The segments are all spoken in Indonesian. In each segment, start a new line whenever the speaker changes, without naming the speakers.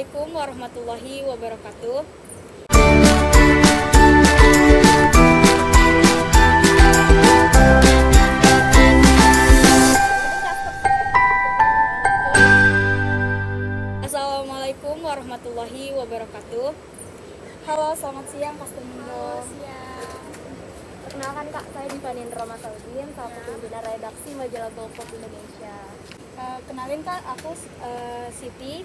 Assalamualaikum warahmatullahi wabarakatuh. Assalamualaikum warahmatullahi wabarakatuh. Halo, selamat siang Kastumindo.
Siang.
Perkenalkan Kak, saya Diva Nindra Masaludin, salah satu pimpinan redaksi majalah GoPop Indonesia.
Kenalin Kak, aku Siti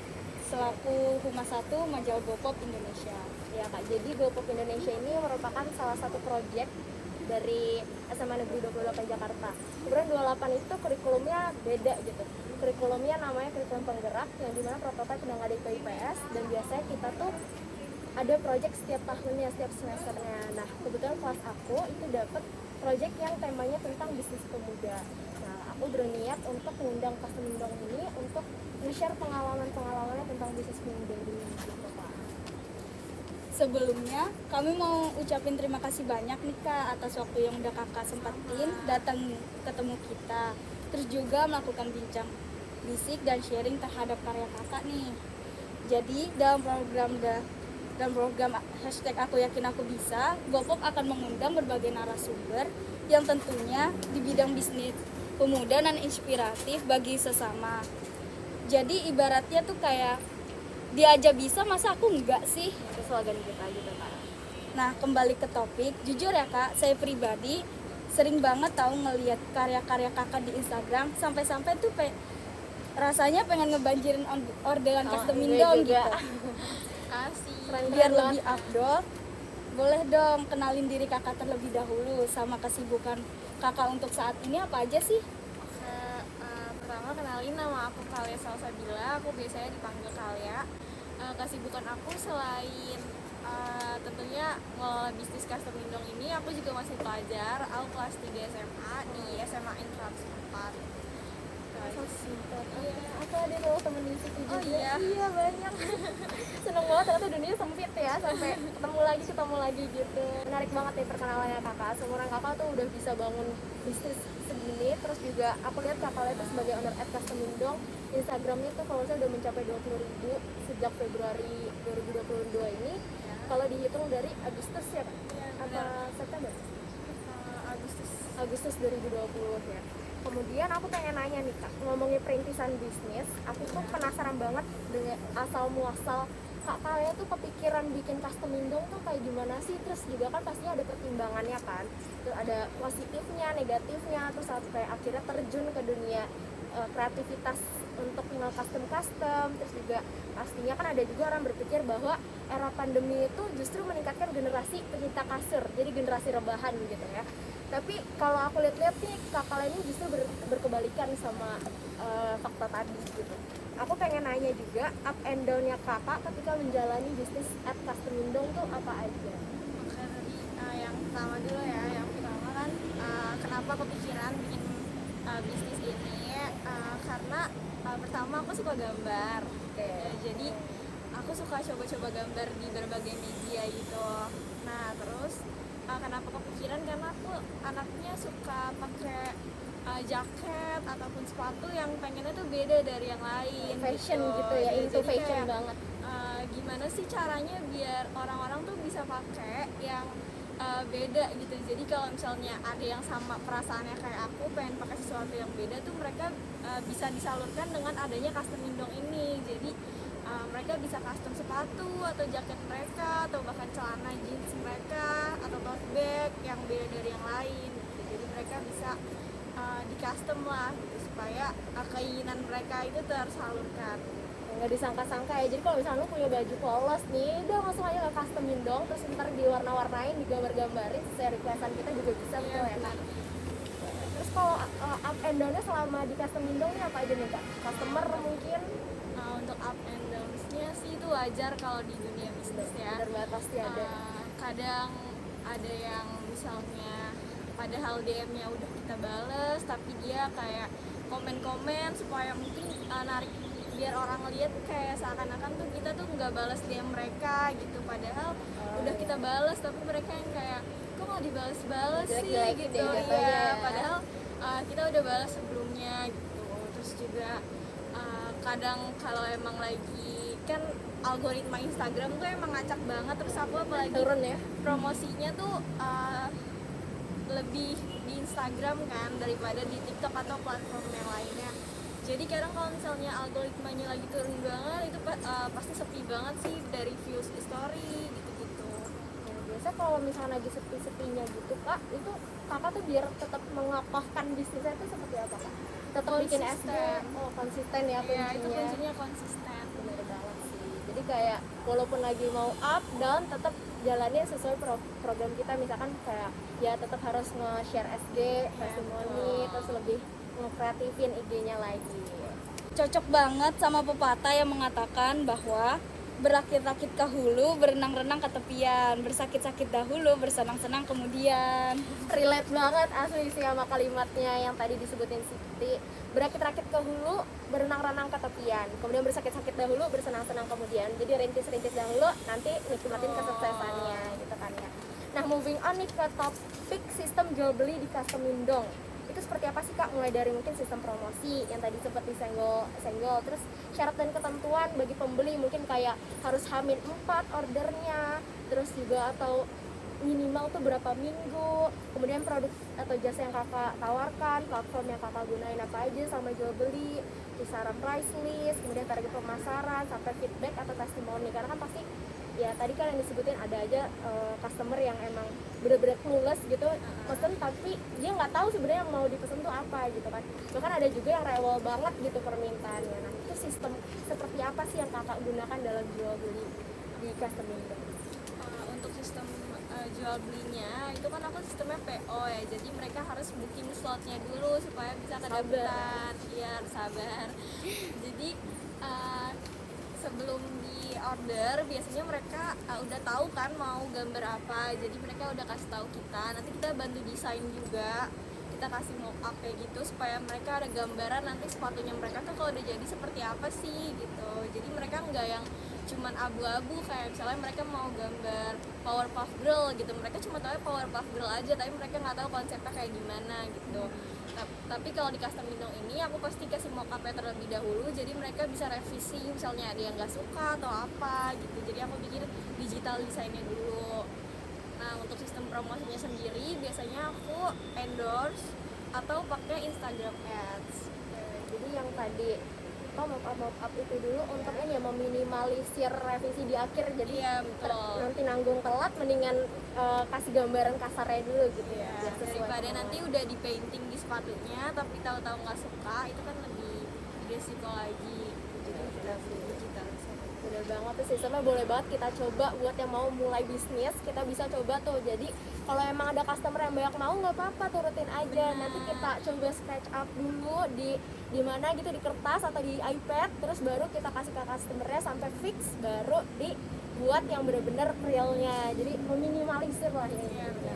selaku Humas 1 majalah GoPop Indonesia.
Ya Kak, jadi GoPop Indonesia ini merupakan salah satu proyek dari SMA Negeri 28 Jakarta. Kemudian 28 itu kurikulumnya beda gitu. Kurikulumnya namanya kurikulum penggerak, yang dimana prototipe sedang ada di PIPS, dan biasanya kita tuh ada proyek setiap tahunnya, setiap semesternya. Nah, kebetulan kelas aku itu dapat proyek yang temanya tentang bisnis pemuda. Nah, aku berniat untuk mengundang Kastumindong ini untuk nge-share pengalaman-pengalamannya tentang bisnis pemuda ini gitu, Pak.
Sebelumnya, kami mau ucapin terima kasih banyak nih Kak atas waktu yang udah Kakak sempatin datang ketemu kita. Terus juga melakukan bincang bisik dan sharing terhadap karya Kakak nih. Jadi, dalam program hashtag Aku Yakin Aku Bisa, GoPop akan mengundang berbagai narasumber yang tentunya di bidang bisnis pemuda dan inspiratif bagi sesama. Jadi ibaratnya tuh kayak dia aja bisa, masa aku enggak sih?
Itu slogan kita gitu, Kak.
Nah, kembali ke topik, jujur ya Kak, saya pribadi sering banget tahu ngelihat karya-karya Kakak di Instagram, sampai-sampai tuh rasanya pengen ngebanjirin orderan Kastumindong gitu.
Kasih.
Biar lebih afdol, boleh dong kenalin diri Kakak terlebih dahulu sama kesibukan Kakak untuk saat ini apa aja sih?
Pertama kenalin, nama aku Kalia Salsabila. Aku biasanya dipanggil Kalia. Kesibukan aku selain tentunya ngelola bisnis Kastumindong ini, aku juga masih pelajar. Aku kelas 3 SMA di SMA Intra 4.
Iya, aku ada loh temen di situ juga.
Oh iya?
Iya, banyak. Seneng banget, ternyata dunia sempit ya, sampai ketemu lagi gitu. Menarik banget nih perkenalannya Kakak. Seumuran Kakak tuh udah bisa bangun bisnis segini, terus juga aku lihat Kakak itu sebagai owner @Kastumindong. Instagramnya tuh followersnya udah mencapai 20.000 sejak Februari 2022 ini. Kalau dihitung dari Agustus ya, Kak? Apa September? Agustus 2020 ya. Kemudian aku pengen nanya nih Kak, ngomongin perintisan bisnis, aku tuh penasaran banget dengan asal muasal Kak Kalia tuh kepikiran bikin Kastumindong tuh kayak gimana sih? Terus juga kan pastinya ada pertimbangannya kan, terus ada positifnya, negatifnya, terus sampai akhirnya terjun ke dunia kreativitas untuk custom, terus juga pastinya kan ada juga orang berpikir bahwa era pandemi itu justru meningkatkan generasi pecinta kasur, jadi generasi rebahan gitu ya. Tapi kalau aku lihat-lihat nih Kakak ini justru berkebalikan sama fakta tadi gitu. Aku pengen nanya juga up and down-nya Kakak ketika menjalani bisnis @Kastumindong tuh apa aja?
Oke, tadi yang pertama dulu ya. Yang pertama kan kenapa kepikiran bikin bisnis ini? Karena pertama aku suka gambar. Jadi aku suka coba-coba gambar di berbagai media gitu. Nah, terus kenapa kepikiran? Karena aku anaknya suka pakai jaket ataupun sepatu yang pengennya tuh beda dari yang lain.
Fashion gitu ya, into
Jadi
fashion
kayak,
banget.
Gimana sih caranya biar orang-orang tuh bisa pakai yang beda gitu. Jadi kalau misalnya ada yang sama perasaannya kayak aku, pengen pakai sesuatu yang beda tuh, mereka bisa disalurkan dengan adanya Kastumindong ini. Jadi mereka bisa custom sepatu atau jaket mereka, atau bahkan celana jeans mereka, atau tote bag yang beda dari yang lain gitu. Jadi mereka bisa di custom lah gitu, supaya keinginan mereka itu tersalurkan.
Nggak disangka-sangka ya, jadi kalau misalnya lu punya baju polos nih, udah langsung aja ke Kastumindong, terus ntar diwarna-warnain, digambar-gambarin sesuai requestan kita juga bisa tuh ya Kak. Terus kalau up and down-nya selama di Kastumindong ini apa aja nih Kak? Customer mungkin?
Untuk up and downs-nya sih itu wajar kalau di dunia bisnis ya.
Bener banget, pasti ada.
Kadang ada yang misalnya padahal DM-nya udah kita bales, tapi dia kayak komen-komen supaya mungkin narik biar orang lihat kayak seakan-akan tuh kita tuh nggak balas DM mereka gitu, padahal udah kita balas tapi mereka yang kayak kok nggak dibales-bales sih gitu ya, padahal kita udah balas sebelumnya gitu. Terus juga kadang kalau emang lagi kan algoritma Instagram tuh emang ngacak banget, terus aku apalagi
turun ya.
promosinya tuh lebih di Instagram kan daripada di TikTok atau platform yang lainnya. Jadi kadang kalau misalnya algoritmanya lagi turun banget itu pasti sepi banget sih dari views story gitu-gitu.
Nah, biasa kalau misalnya lagi sepi-sepinya gitu kak, itu kakak tuh biar tetap mengokohkan bisnisnya itu seperti apa kak? Tetap bikin SG,
Konsisten.
konsisten ya
Ya itu
kuncinya.
kuncinya konsisten.
Bener banget sih. Jadi kayak walaupun lagi mau up down tetap jalannya sesuai program kita, misalkan kayak ya tetap harus nge-share SG, testimoni,
betul.
terus lebih ngekreatifin IG-nya lagi.
Cocok banget sama pepatah yang mengatakan bahwa berakit-rakit ke hulu, berenang-renang ke tepian, bersakit-sakit dahulu, bersenang-senang kemudian.
Relate banget asli sih sama kalimatnya yang tadi disebutin Siti. Berakit-rakit ke hulu, berenang-renang ke tepian, kemudian bersakit-sakit dahulu, bersenang-senang kemudian. Jadi rintis-rintis dahulu, nanti nikmatin kesuksesannya gitu kan ya. Nah, moving on nih ke topik sistem jual beli di Custom Mindong. Itu seperti apa sih kak? Mulai dari mungkin sistem promosi yang tadi sempat disenggol, terus syarat dan ketentuan bagi pembeli mungkin kayak harus H-4 ordernya, terus juga atau minimal tuh berapa minggu, kemudian produk atau jasa yang kakak tawarkan, platform yang kakak gunain apa aja sama jual beli, kisaran price list, kemudian target pemasaran, sampai feedback atau testimoni. Karena kan pasti ya tadi kan yang disebutin ada aja customer yang emang bener-bener clueless gitu pesen, tapi dia nggak tahu sebenarnya yang mau dipesen tuh apa gitu kan. Bahkan ada juga yang rewel banget gitu permintaannya. Nah itu sistem seperti apa sih yang kakak gunakan dalam jual beli di Custom Mindong?
Untuk sistem jual belinya itu kan aku sistemnya PO ya, jadi mereka harus booking slotnya dulu supaya bisa kedapetan. Iya, sabar. Jadi sebelum di order biasanya mereka udah tahu kan mau gambar apa, jadi mereka udah kasih tahu kita, nanti kita bantu desain juga, kita kasih mock up kayak gitu supaya mereka ada gambaran nanti sepatunya mereka tuh kalau udah jadi seperti apa sih gitu. Jadi mereka nggak yang cuman abu-abu kayak misalnya mereka mau gambar Powerpuff Girl gitu, mereka cuma tahu Powerpuff Girl aja tapi mereka nggak tahu konsepnya kayak gimana gitu. Tapi kalau di Custom Mindong ini aku pasti kasih mock-up-nya terlebih dahulu, jadi mereka bisa revisi misalnya ada yang nggak suka atau apa gitu. Jadi aku bikin digital desainnya dulu. Nah untuk sistem promosinya sendiri biasanya aku endorse atau pakai Instagram Ads.
Jadi yang tadi mock up itu dulu untuk ini ya meminimalisir revisi di akhir, jadi
Iya, betul.
nanti nanggung telat mendingan kasih gambaran kasarnya dulu gitu ya,
Ya,
biar sesuai
daripada
sama-
nanti udah di painting di sepatunya tapi tahu-tahu nggak suka, itu kan lebih resiko lagi. Jadi kita digital.
Bener banget tuh sistemnya, boleh banget kita coba buat yang mau mulai bisnis, kita bisa coba tuh. Jadi kalau emang ada customer yang banyak mau nggak apa-apa, turutin aja. Nanti kita coba sketch up dulu di mana gitu, di kertas atau di iPad, terus baru kita kasih ke customernya sampai fix, baru dibuat yang bener-bener realnya. Jadi meminimalisir lah ya.
Iya.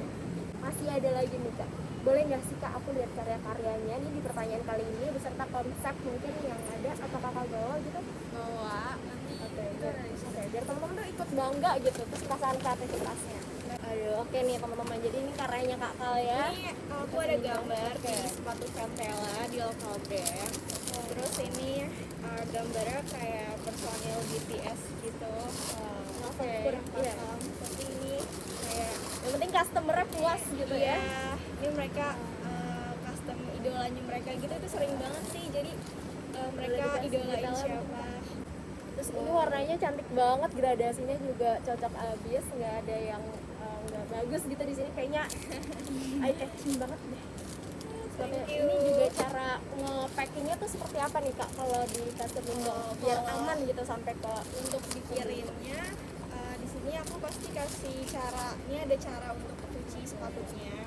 Masih ada lagi nih kak, boleh nggak sih kak aku lihat karya-karyanya nih di pertanyaan kali ini beserta konsep mungkin yang ada atau kakak bawa gitu?
Bawa nanti
Oke,
itu dari sini.
biar teman-teman tuh ikut bangga gitu, terus perasaan kreativitasnya. Aduh, oke nih teman-teman, jadi ini karyanya kak Kal ya.
Ini aku ada gambar di sepatu Ventela di local brand. Terus ini gambarnya kayak personil BTS gitu.
Oke,
Kurang
iya.
paham. Tapi ini kayak
Yang penting customer-nya puas gitu ya.
ini mereka custom idolanya mereka gitu, itu sering banget sih. Jadi mereka
Boleh dikasih
idolain
detailnya,
siapa.
Terus ini warnanya cantik banget, gradasinya juga cocok abis, nggak ada yang nggak bagus gitu di sini, kayaknya eye catching banget deh.
Thank you.
Ini juga cara nge-packingnya tuh seperti apa nih kak kalau di Custom Mindong biar
kalau-
aman gitu sampai ke
Untuk dikirimnya di sini aku pasti kasih cara, ini ada cara untuk cuci sepatunya.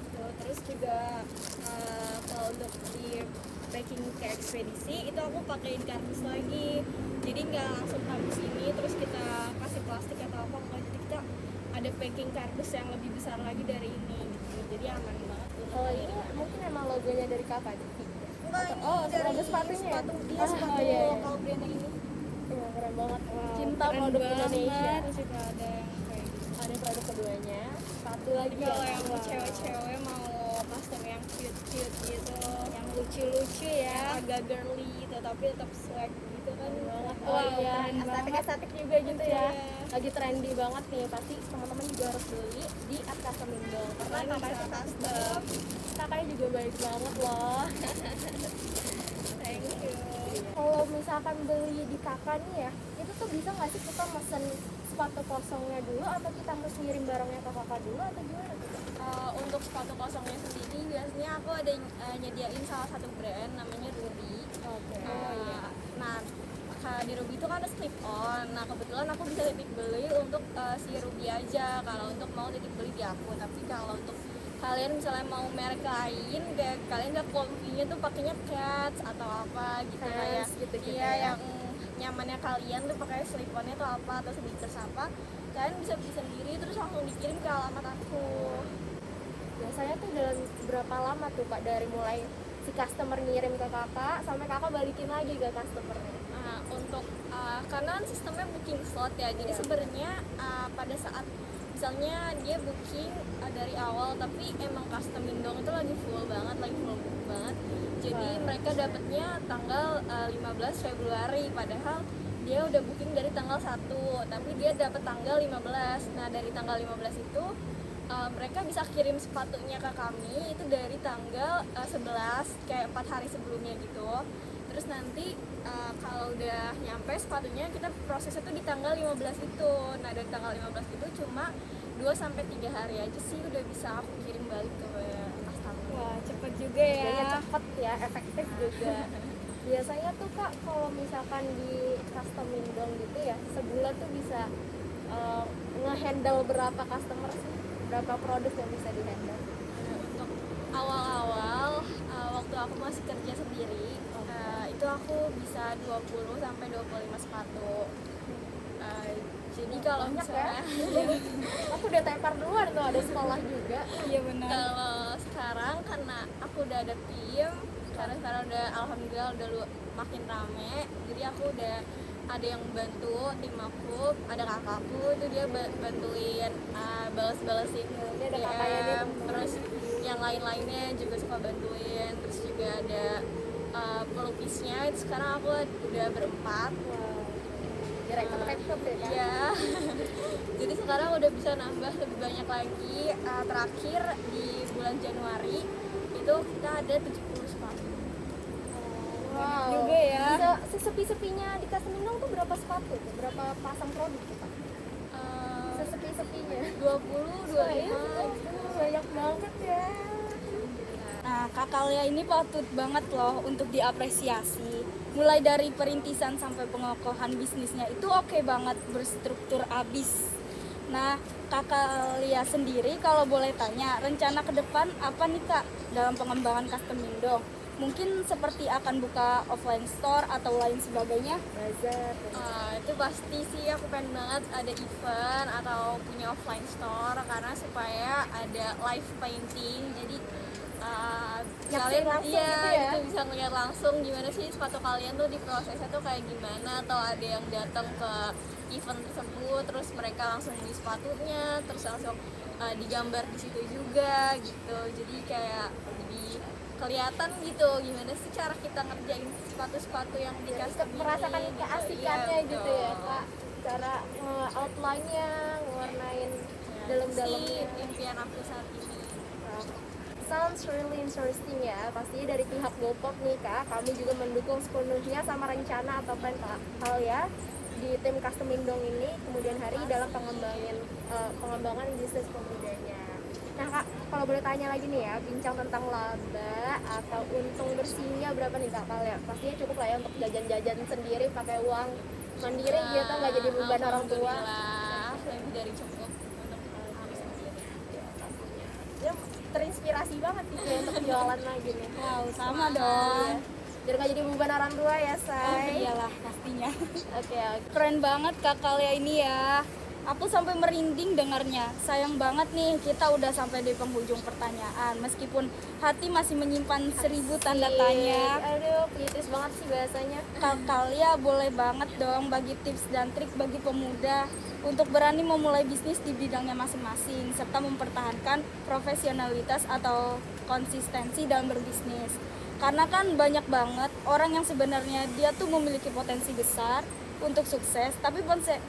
Tuh, terus juga kalau untuk di packing ke ekspedisi itu aku pakein kardus lagi, jadi nggak langsung habis ini terus kita kasih plastik atau apa, enggak. Jadi kita ada packing kardus yang lebih besar lagi dari ini gitu. Jadi aman banget tuh.
kalau ini mungkin emang logonya dari kakak Cici.
Enggak, ini
Oh,
dari
logo sepatunya ya?
sepatu dia,
Ah,
sepatu
iya, iya.
lokal brand ini.
Iya, keren banget. Wow,
Cinta
keren
produk
banget.
Indonesia.
Terus juga ada yang kayak gitu.
Ada produk keduanya, sepatu lagi
Jadi
ya.
kalau yang
Wow.
cewek-cewek mau custom yang cute-cute gitu,
Yang lucu-lucu ya.
yang agak girly gitu tapi tetap swag gitu. gitu kan.
Oh iya,
keren banget.
estetik juga gitu ya.
Iya.
Lagi trendy banget nih, pasti teman-teman juga harus beli di At Custom Indo. Karena
Karena
kakaknya
bisa
custom,
custom.
kakaknya juga baik banget loh.
Thank you.
Kalau misalkan beli di kakak nih ya, itu tuh bisa nggak sih kita mesen sepatu kosongnya dulu atau kita harus ngirim barangnya ke kakak dulu atau gimana tuh?
Untuk sepatu kosongnya sendiri biasanya aku ada nyediain salah satu brand namanya Ruby.
Oke.
Nah, di Ruby itu kan ada slip on. Nah, kebetulan aku bisa titip beli untuk si Ruby aja kalau untuk mau titip beli di aku. Tapi kalau untuk kalian misalnya mau merek lain, kayak kalian udah comfy-nya tuh pakainya Cats atau apa gitu kayak
Vans gitu-gitu
iya
ya.
yang nyamannya kalian tuh pakai slip on-nya tuh apa atau sneakers apa, kalian bisa beli sendiri terus langsung dikirim ke alamat aku.
Biasanya tuh dalam berapa lama tuh Kak dari mulai si customer ngirim ke kakak sampai kakak balikin lagi ke customernya?
Nah, untuk karena kan sistemnya booking slot ya, jadi sebenarnya pada saat misalnya dia booking dari awal tapi emang custom Indong itu lagi full banget, lagi full book banget, jadi mereka dapatnya tanggal 15 Februari padahal dia udah booking dari tanggal 1 tapi dia dapat tanggal 15. Nah dari tanggal 15 itu mereka bisa kirim sepatunya ke kami itu dari tanggal 11 kayak 4 hari sebelumnya gitu. Terus nanti kalau udah nyampe sepatunya kita prosesnya tuh di tanggal 15 itu. Nah dari tanggal 15 itu cuma 2-3 hari aja sih udah bisa aku kirim balik ke customer.
Wah, cepet juga
Kayaknya
ya.
cepet ya, efektif juga. Biasanya tuh Kak kalau misalkan di custom Indong gitu ya sebulan tuh bisa ngehandle berapa customer sih? Berapa produk yang bisa dihandle?
Untuk awal-awal waktu aku masih kerja sendiri itu aku bisa 20-25 sepatu. Jadi kalau
Banyak
misalnya
Aku udah tepar duluan tuh ada sekolah juga.
Iya benar.
kalau sekarang karena aku udah ada tim, karena sekarang udah alhamdulillah udah makin rame, jadi aku udah ada yang bantu tim aku, ada kakakku itu dia bantuin balas-balasin
Ini ada kakaknya nih,
DM,
temen-temen.
terus yang lain-lainnya juga suka bantuin, terus juga ada pelukisnya itu sekarang aku udah berempat.
Direktur deh kan?
Ya, jadi sekarang udah bisa nambah lebih banyak lagi. Terakhir di bulan Januari itu kita ada 70 sepatu.
Wow.
Juga ya.
Sesepi-sepinya di custom Indong tuh berapa sepatu tuh? Berapa pasang produk tuh Kak?
Eh,
Sesepi-sepinya
20, 25
banyak banget ya.
Nah, Kak Kalia ini patut banget loh untuk diapresiasi. Mulai dari perintisan sampai pengokohan bisnisnya itu oke banget, berstruktur abis. Nah, Kak Kalia sendiri kalau boleh tanya, rencana ke depan apa nih Kak dalam pengembangan custom Indong? Mungkin seperti akan buka offline store atau lain sebagainya?
Bazar.
Itu pasti sih aku pengen banget ada event atau punya offline store karena supaya ada live painting, jadi
Nyaksiin
kalian
langsung
iya
gitu ya?
itu bisa ngeliat langsung gimana sih sepatu kalian tuh di prosesnya tuh kayak gimana, atau ada yang datang ke event tersebut terus mereka langsung beli sepatunya terus langsung digambar di situ juga gitu, jadi kayak lebih kelihatan gitu gimana sih cara kita ngerjain sepatu-sepatu yang di custom ini,
Merasakan
gitu.
keasikannya
Iya,
gitu ya Kak. Cara outline-nya, ngewarnain dalam-dalamnya.
sih impian aku saat ini.
Sounds really interesting ya. Pastinya dari pihak GoPop nih Kak, kami juga mendukung sepenuhnya sama rencana atau plan Kak Kalia di tim custom Indong ini kemudian hari dalam pengembangan bisnis pemudanya. Nah Kak, kalau boleh tanya lagi nih ya, bincang tentang laba atau untung bersihnya berapa nih Kak Kalia? Pastinya cukup lah ya untuk jajan-jajan sendiri pakai uang mandiri gitu, nggak jadi beban orang tua.
Alhamdulillah, lebih dari cukup untuk aku sendiri.
Ya, terinspirasi banget sih Kak, untuk jualan lagi nih.
Wow, sama dong.
Biar nggak jadi beban orang tua ya
Oh,
say.
iyalah pastinya.
Oke.
Keren banget Kak Kalia ini ya. Aku sampai merinding dengarnya. Sayang banget nih kita udah sampai di penghujung pertanyaan. Meskipun hati masih menyimpan 1000 tanda tanya.
Aduh, puitis banget sih bahasanya.
Kak Kalia boleh banget dong bagi tips dan trik bagi pemuda untuk berani memulai bisnis di bidangnya masing-masing serta mempertahankan profesionalitas atau konsistensi dalam berbisnis. Karena kan banyak banget orang yang sebenarnya dia tuh memiliki potensi besar untuk sukses, tapi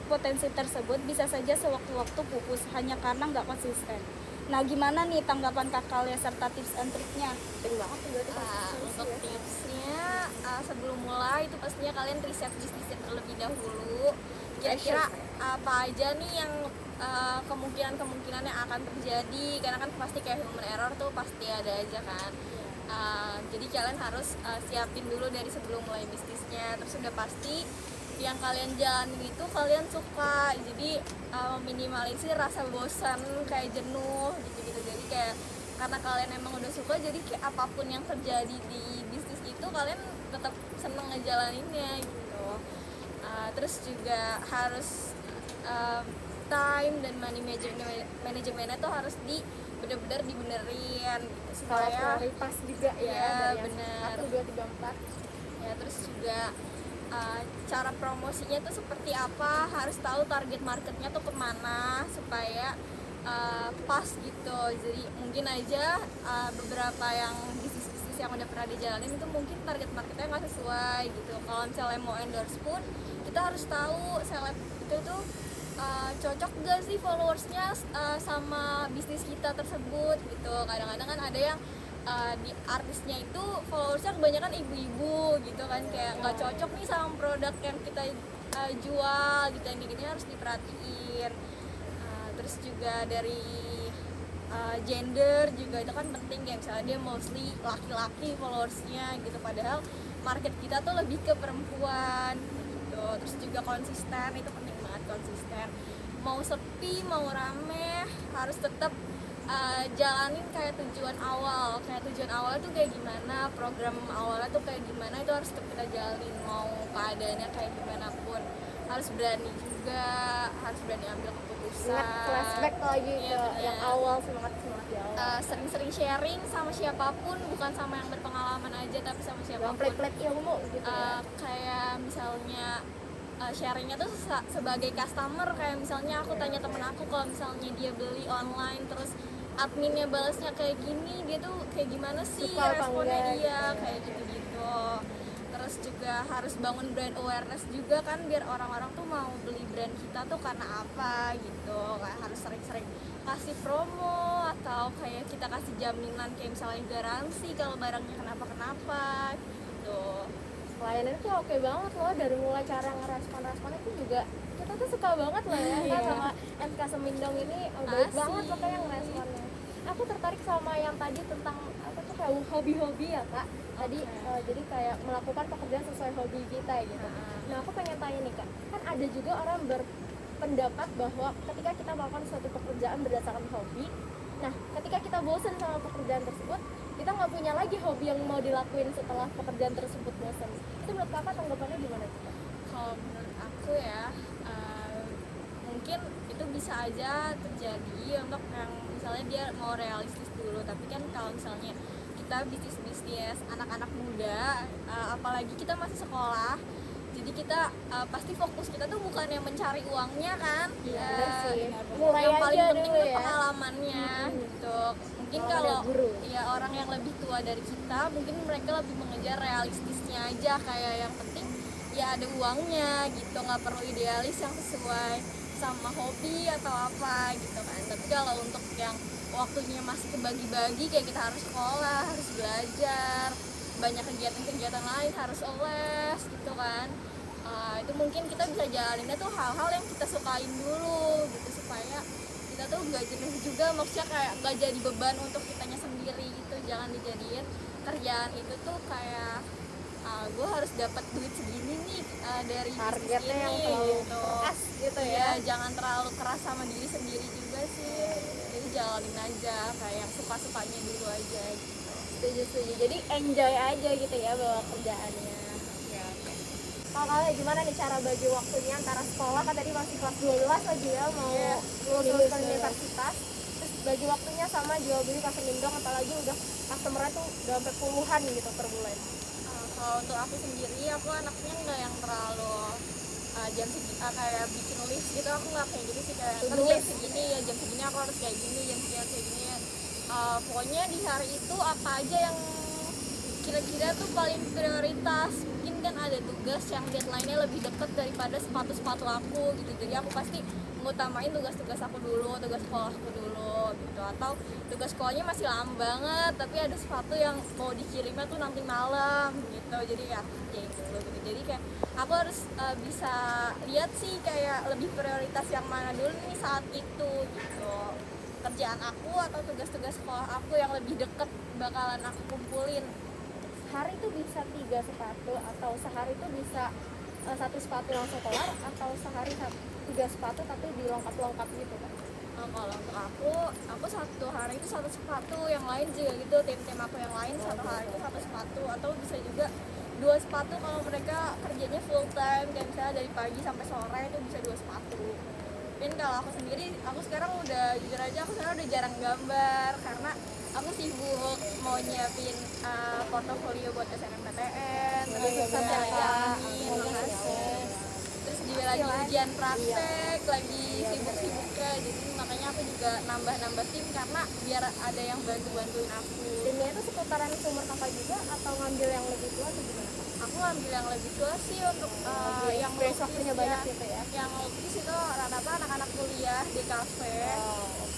potensi tersebut bisa saja sewaktu-waktu pupus hanya karena nggak konsisten. Nah, gimana nih tanggapan Kak Lia serta tips and triknya?
Penting banget tuh berarti konsistensi
Untuk
ya.
tipsnya, sebelum mulai itu pastinya kalian riset bisnisnya terlebih dahulu. Kira-kira apa aja nih yang kemungkinan-kemungkinan yang akan terjadi, karena kan pasti kayak human error tuh pasti ada aja kan. Jadi kalian harus siapin dulu dari sebelum mulai bisnisnya. Terus udah pasti yang kalian jalanin itu kalian suka, jadi minimalisir rasa bosan kayak jenuh gitu-gitu. Jadi kayak karena kalian emang udah suka, jadi kayak apapun yang terjadi di bisnis itu kalian tetap seneng ngejalaninnya gitu. Terus juga harus time dan money manajemennya tuh harus bener-bener dibenerin gitu,
Kalau
supaya
prioritas juga ya,
Iya,
dari yang
bener.
1, 2, 3, 4.
ya. Terus juga cara promosinya tuh seperti apa, harus tahu target marketnya tuh kemana supaya pas gitu. Jadi mungkin aja beberapa yang bisnis-bisnis yang udah pernah dijalanin itu mungkin target marketnya nggak sesuai gitu. Kalau misalnya mau endorse pun kita harus tahu seleb itu tuh cocok gak sih followersnya sama bisnis kita tersebut gitu. Kadang-kadang kan ada yang di artisnya itu followersnya kebanyakan ibu-ibu gitu kan, kayak nggak cocok nih sama produk yang kita jual gitu. Yang gini harus diperhatiin. Terus juga dari gender juga itu kan penting ya, misalnya dia mostly laki-laki followersnya gitu, padahal market kita tuh lebih ke perempuan gitu. Terus juga konsisten, itu penting banget konsisten. Mau sepi mau rame harus tetap jalanin kayak tujuan awal tuh kayak gimana, program awalnya tuh kayak gimana, itu harus tetap kita jalanin mau keadaannya kayak gimana pun. Harus berani juga, harus berani ambil keputusan.
Ingat flashback lagi
Iya,
ke
bener.
yang awal, semangat di awal.
Sering-sering sharing sama siapapun, bukan sama yang berpengalaman aja tapi sama
Yang
siapapun.
pelit-pelit ilmu gitu ya.
Kayak misalnya sharingnya tuh sebagai customer, kayak misalnya aku tanya temen aku kalau misalnya dia beli online terus adminnya balasnya kayak gini, dia tuh kayak gimana sih
Suka apa
responnya
enggak
dia
gitu ya.
kayak gitu-gitu. Terus juga harus bangun brand awareness juga kan, biar orang-orang tuh mau beli brand kita tuh karena apa gitu. Kayak harus sering-sering kasih promo atau kayak kita kasih jaminan kayak misalnya garansi kalau barangnya kenapa-kenapa gitu.
Pelayanan tuh oke banget loh, dari mulai cara ngerespon itu juga kita tuh suka banget loh ya kan sama MK Semindong ini. Baik
Asik.
banget pokoknya yang responnya. Aku tertarik sama yang tadi tentang apa tuh, kayak hobi-hobi ya Kak. Tadi jadi kayak melakukan pekerjaan sesuai hobi kita gitu. Nah aku pengen tanya nih Kak, kan ada juga orang berpendapat bahwa ketika kita melakukan suatu pekerjaan berdasarkan hobi, nah ketika kita bosan sama pekerjaan tersebut, kita nggak punya lagi hobi yang mau dilakuin setelah pekerjaan tersebut bosan. Itu menurut Kakak tanggapannya gimana tuh Kak?
Kalau menurut aku ya, mungkin itu bisa aja terjadi untuk yang misalnya dia mau realistis dulu. Tapi kan kalau misalnya kita bisnis anak-anak muda, apalagi kita masih sekolah, jadi kita pasti fokus kita tuh bukan yang mencari uangnya kan.
Bener sih. Mulai
Yang paling
aja
penting
dulu
tuh
ya.
pengalamannya gitu. Mungkin
Kalau
kalau
ada guru.
ya orang yang lebih tua dari kita, mungkin mereka lebih mengejar realistisnya aja, kayak yang penting ya ada uangnya gitu, nggak perlu idealis yang sesuai sama hobi atau apa gitu kan. Tapi kalau untuk yang waktunya masih kebagi-bagi, kayak kita harus sekolah, harus belajar, banyak kegiatan-kegiatan lain, harus les gitu kan. Itu mungkin kita bisa jalaninnya tuh hal-hal yang kita sukain dulu gitu, supaya kita tuh gak jenuh juga, maksudnya kayak gak jadi beban untuk kitanya sendiri gitu. Jangan dijadiin kerjaan itu tuh kayak gue harus dapat duit segini nih dari
Targetnya
bisnis
yang
ini
terlalu
gitu.
keras gitu ya.
Ya jangan terlalu keras sama diri sendiri juga sih. Jadi jalanin aja kayak yang suka-sukanya dulu aja gitu.
Setuju. Jadi enjoy aja gitu ya bawa kerjaannya. Kalau kalian gimana nih cara bagi waktunya antara sekolah, kan tadi masih kelas 12 lagi ya, mau lulus ke universitas, terus bagi waktunya sama jual beli ke Semindong, apalagi udah customer-nya tuh udah sampai puluhan gitu per bulan.
Kalau untuk aku sendiri, aku anaknya nggak yang terlalu jam segini kayak bikin list gitu. Aku nggak kayak gitu sih, kayak
To-do
jam
list.
segini ya, jam segini aku harus kayak gini, jam segini harus kayak gini ya. Pokoknya di hari itu apa aja yang kira-kira tuh paling prioritas. Mungkin kan ada tugas yang deadline-nya lebih dekat daripada sepatu-sepatu aku gitu, jadi aku pasti ngutamain tugas-tugas aku dulu, tugas sekolah aku dulu gitu. Atau tugas sekolahnya masih lama banget tapi ada sepatu yang mau dikirimnya tuh nanti malam gitu, jadi ya kayak gitu. Jadi kayak aku harus bisa lihat sih kayak lebih prioritas yang mana dulu nih saat itu gitu, kerjaan aku atau tugas-tugas sekolah aku yang lebih deket bakalan aku kumpulin.
Sehari itu bisa 3 sepatu atau sehari itu bisa 1 sepatu langsung kelar, atau sehari 3 sepatu tapi dilengkap-lengkap gitu kan?
Kalau untuk aku satu hari itu satu sepatu, yang lain juga gitu, tim-tim aku yang lain satu hari itu satu sepatu, atau bisa juga 2 sepatu kalau mereka kerjanya full time, kayak misalnya dari pagi sampai sore itu bisa 2 sepatu. Dan kalau aku sendiri, aku sekarang udah jujur aja aku sekarang udah jarang gambar karena aku sibuk mau nyiapin portofolio buat SNMPTN, terus juga terus juga lagi ujian praktek, lagi sibuk-sibuknya, jadi makanya aku juga nambah-nambah tim karena biar ada yang bantu-bantuin aku.
Timnya itu seputaran seumur kakak juga atau ngambil yang lebih tua atau gimana?
Aku ngambil yang lebih tua sih untuk yang
Experience waktunya banyak
ya.
gitu ya?
Yang lukis itu rata-rata anak-anak kuliah di kafe.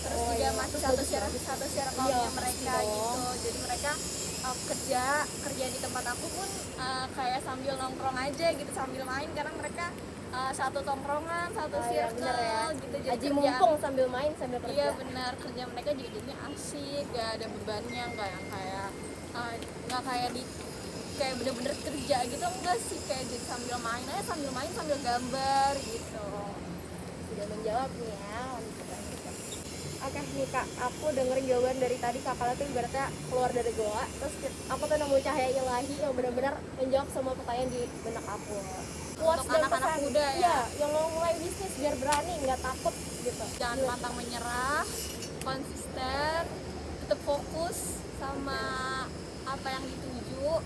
Terus juga
iya.
masih
Terus
satu circle-nya
Iya,
mereka
pasti
gitu.
dong.
Jadi mereka kerja di tempat aku pun kayak sambil nongkrong aja gitu, sambil main karena mereka satu tongkrongan, satu
iya,
circle
bener ya.
gitu. Jadi
Aji
kerjaan-
mumpung sambil main sambil kerja.
Iya benar, kerja mereka juga jadinya asik, gak ada bebannya, nggak yang kayak nggak kayak di kayak bener-bener kerja gitu, enggak sih, kayak jadi sambil main aja, sambil main sambil gambar gitu.
Sudah menjawab nih ya. Oke nih kak, aku dengerin jawaban dari tadi kakak tuh ibaratnya keluar dari goa, terus aku tuh nemu cahaya ilahi yang benar-benar menjawab semua pertanyaan di benak aku. Puas
Untuk
dan
anak-anak
pesan,
muda ya.
iya, yang mau mulai bisnis biar berani, nggak takut gitu.
Jangan pantang menyerah, konsisten, tetap fokus sama apa yang dituju.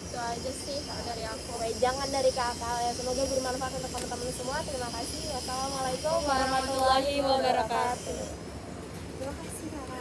Itu aja sih dari aku.
Oke, jangan dari kakak ya. Semoga bermanfaat untuk teman-teman semua. Terima kasih. Wassalamualaikum warahmatullahi wabarakatuh. Terima kasih kakak.